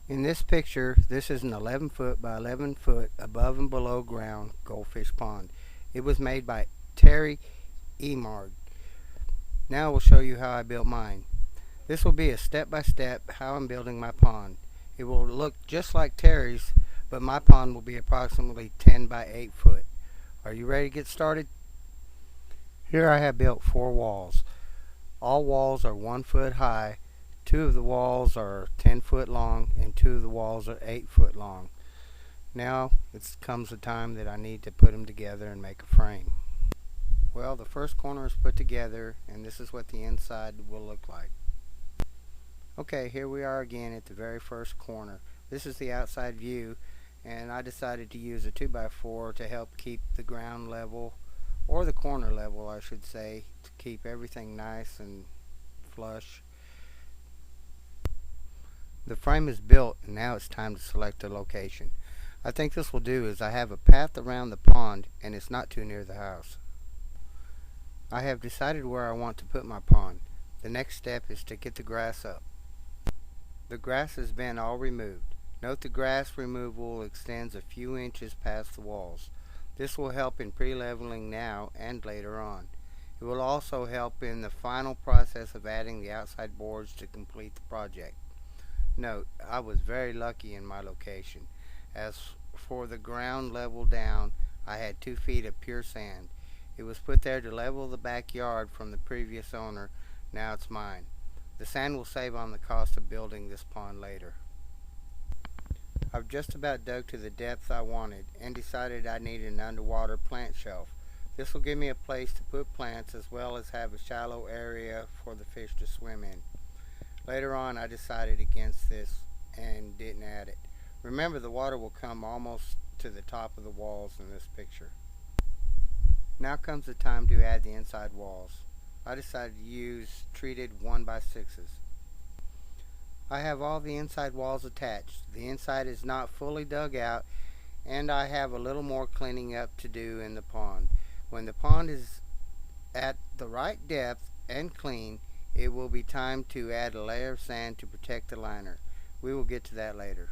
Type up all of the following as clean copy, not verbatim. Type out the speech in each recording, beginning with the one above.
In this picture, this is an 11 foot by 11 foot above and below ground goldfish pond. It was made by Terry Emard. Now I will show you how I built mine. This will be a step-by-step how I'm building my pond. It will look just like Terry's, but my pond will be approximately 10 by 8 foot. Are you ready to get started? Here I have built 4 walls. All walls are 1 foot high. 2 of the walls are 10 foot long and 2 of the walls are 8 foot long. Now it comes the time that I need to put them together and make a frame. Well, the first corner is put together and this is what the inside will look like. Okay, here we are again at the very first corner. This is the outside view, and I decided to use a 2x4 to help keep the ground level, or the corner level I should say, to keep everything nice and flush. The frame is built and now it's time to select a location. I think this will do as I have a path around the pond and it's not too near the house. I have decided where I want to put my pond. The next step is to get the grass up. The grass has been all removed. Note the grass removal extends a few inches past the walls. This will help in pre-leveling now and later on. It will also help in the final process of adding the outside boards to complete the project. Note, I was very lucky in my location. As for the ground level down, I had 2 feet of pure sand. It was put there to level the backyard from the previous owner. Now it's mine. The sand will save on the cost of building this pond later. I've just about dug to the depth I wanted and decided I needed an underwater plant shelf. This will give me a place to put plants as well as have a shallow area for the fish to swim in. Later on I decided against this and didn't add it. Remember, the water will come almost to the top of the walls in this picture. Now comes the time to add the inside walls. I decided to use treated 1x6s. I have all the inside walls attached. The inside is not fully dug out and I have a little more cleaning up to do in the pond. When the pond is at the right depth and clean, it will be time to add a layer of sand to protect the liner. We will get to that later.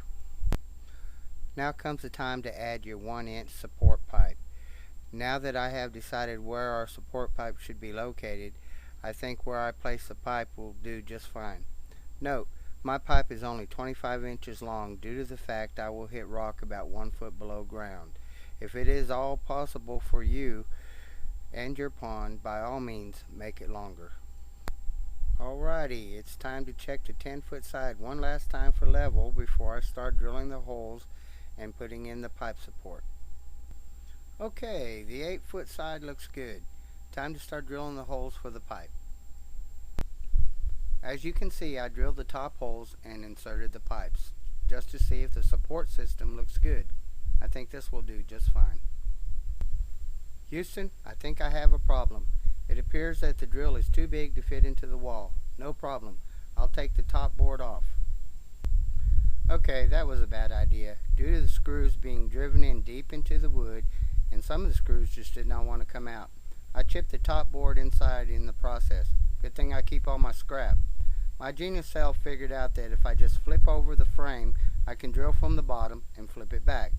Now comes the time to add your 1-inch support pipe. Now that I have decided where our support pipe should be located, I think where I place the pipe will do just fine. Note, my pipe is only 25 inches long due to the fact I will hit rock about 1 foot below ground. If it is all possible for you and your pond, by all means make it longer. Alrighty, it's time to check the 10-foot side one last time for level before I start drilling the holes and putting in the pipe support. Okay, the 8-foot side looks good. Time to start drilling the holes for the pipe. As you can see, I drilled the top holes and inserted the pipes, just to see if the support system looks good. I think this will do just fine. Houston, I think I have a problem. It appears that the drill is too big to fit into the wall. No problem. I'll take the top board off. Okay, that was a bad idea. Due to the screws being driven in deep into the wood, and some of the screws just did not want to come out. I chipped the top board inside in the process. Good thing I keep all my scrap. My genius self figured out that if I just flip over the frame, I can drill from the bottom and flip it back.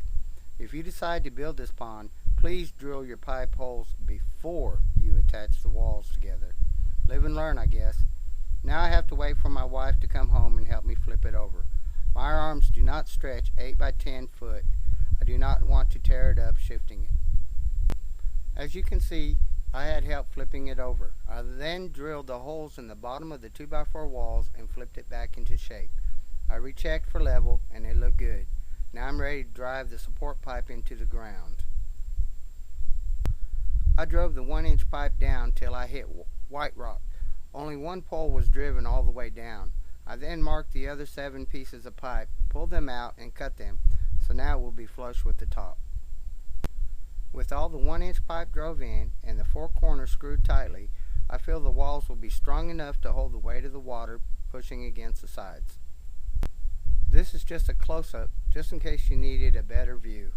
If you decide to build this pond, please drill your pipe holes before you attach the walls together. Live and learn, I guess. Now I have to wait for my wife to come home and help me flip it over. My arms do not stretch 8 by 10 foot. I do not want to tear it up shifting it. As you can see, I had help flipping it over. I then drilled the holes in the bottom of the 2x4 walls and flipped it back into shape. I rechecked for level and it looked good. Now I'm ready to drive the support pipe into the ground. I drove the 1-inch pipe down till I hit white rock. Only one pole was driven all the way down. I then marked the other 7 pieces of pipe, pulled them out and cut them, so now it will be flush with the top. With all the 1-inch pipe drove in and the 4 corners screwed tightly, I feel the walls will be strong enough to hold the weight of the water pushing against the sides. This is just a close-up, just in case you needed a better view.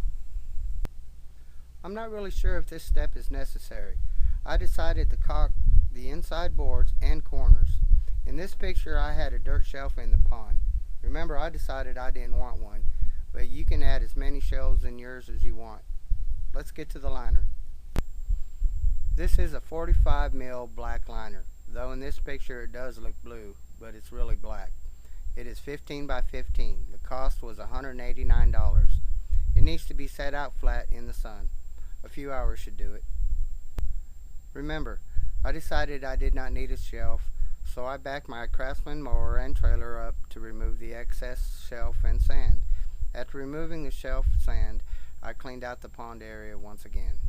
I'm not really sure if this step is necessary. I decided to caulk the inside boards and corners. In this picture I had a dirt shelf in the pond. Remember, I decided I didn't want one, but you can add as many shells in yours as you want. Let's get to the liner. This is a 45 mil black liner, though in this picture it does look blue, but it's really black. It is 15 by 15. The cost was $189. It needs to be set out flat in the sun. A few hours should do it. Remember, I decided I did not need a shelf, so I backed my Craftsman mower and trailer up to remove the excess shelf and sand. After removing the shelf sand, I cleaned out the pond area once again.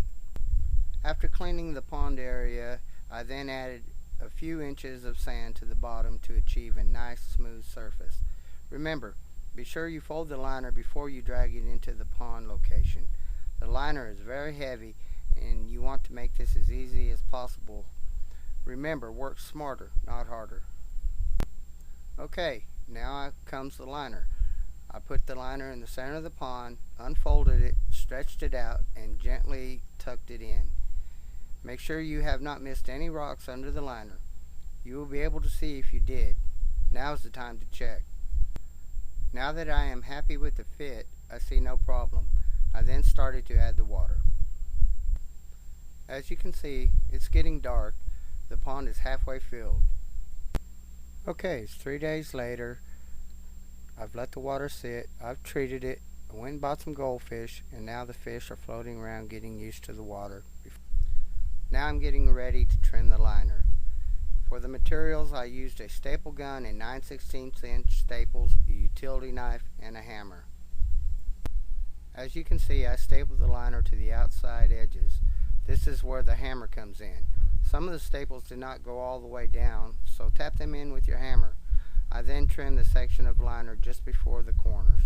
After cleaning the pond area, I then added a few inches of sand to the bottom to achieve a nice smooth surface. Remember, be sure you fold the liner before you drag it into the pond location. The liner is very heavy and you want to make this as easy as possible. Remember, work smarter, not harder. Okay, now comes the liner. I put the liner in the center of the pond, unfolded it, stretched it out, and gently tucked it in. Make sure you have not missed any rocks under the liner. You will be able to see if you did. Now is the time to check. Now that I am happy with the fit, I see no problem. I then started to add the water. As you can see, it's getting dark. The pond is halfway filled. Okay, it's 3 days later. I've let the water sit. I've treated it. I went and bought some goldfish, and now the fish are floating around getting used to the water. Now I'm getting ready to trim the liner. For the materials, I used a staple gun and 9/16 inch staples, a utility knife, and a hammer. As you can see, I stapled the liner to the outside edges. This is where the hammer comes in. Some of the staples did not go all the way down, so tap them in with your hammer. I then trimmed the section of liner just before the corners.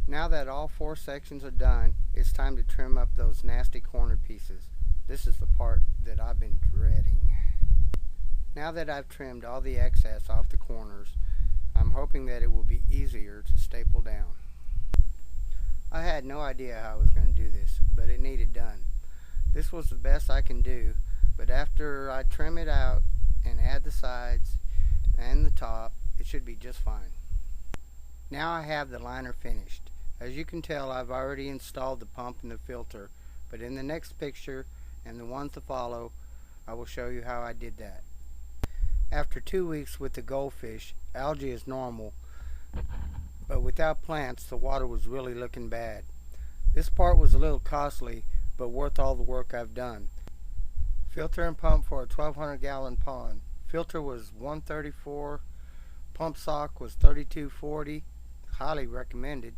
Now that all 4 sections are done, it's time to trim up those nasty corner pieces. This is the part that I've been dreading. Now that I've trimmed all the excess off the corners, I'm hoping that it will be easier to staple down. I had no idea how I was going to do this, but it needed done. This was the best I can do, but after I trim it out and add the sides and the top, it should be just fine. Now I have the liner finished. As you can tell, I've already installed the pump and the filter, but in the next picture and the ones to follow, I will show you how I did that. After 2 weeks with the goldfish, algae is normal, but without plants, the water was really looking bad. This part was a little costly, but worth all the work I've done. Filter and pump for a 1,200 gallon pond. Filter was $134, pump sock was $32.40, highly recommended.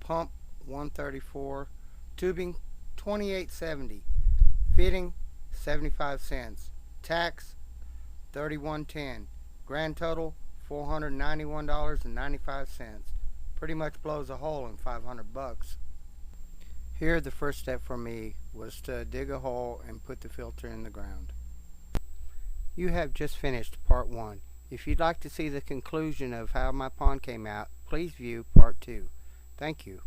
Pump $134, tubing $28.70, fitting 75 cents, tax $31.10, grand total $491.95. Pretty much blows a hole in 500 bucks. Here the first step for me was to dig a hole and put the filter in the ground. You have just finished part 1. If you'd like to see the conclusion of how my pond came out, please view part 2. Thank you.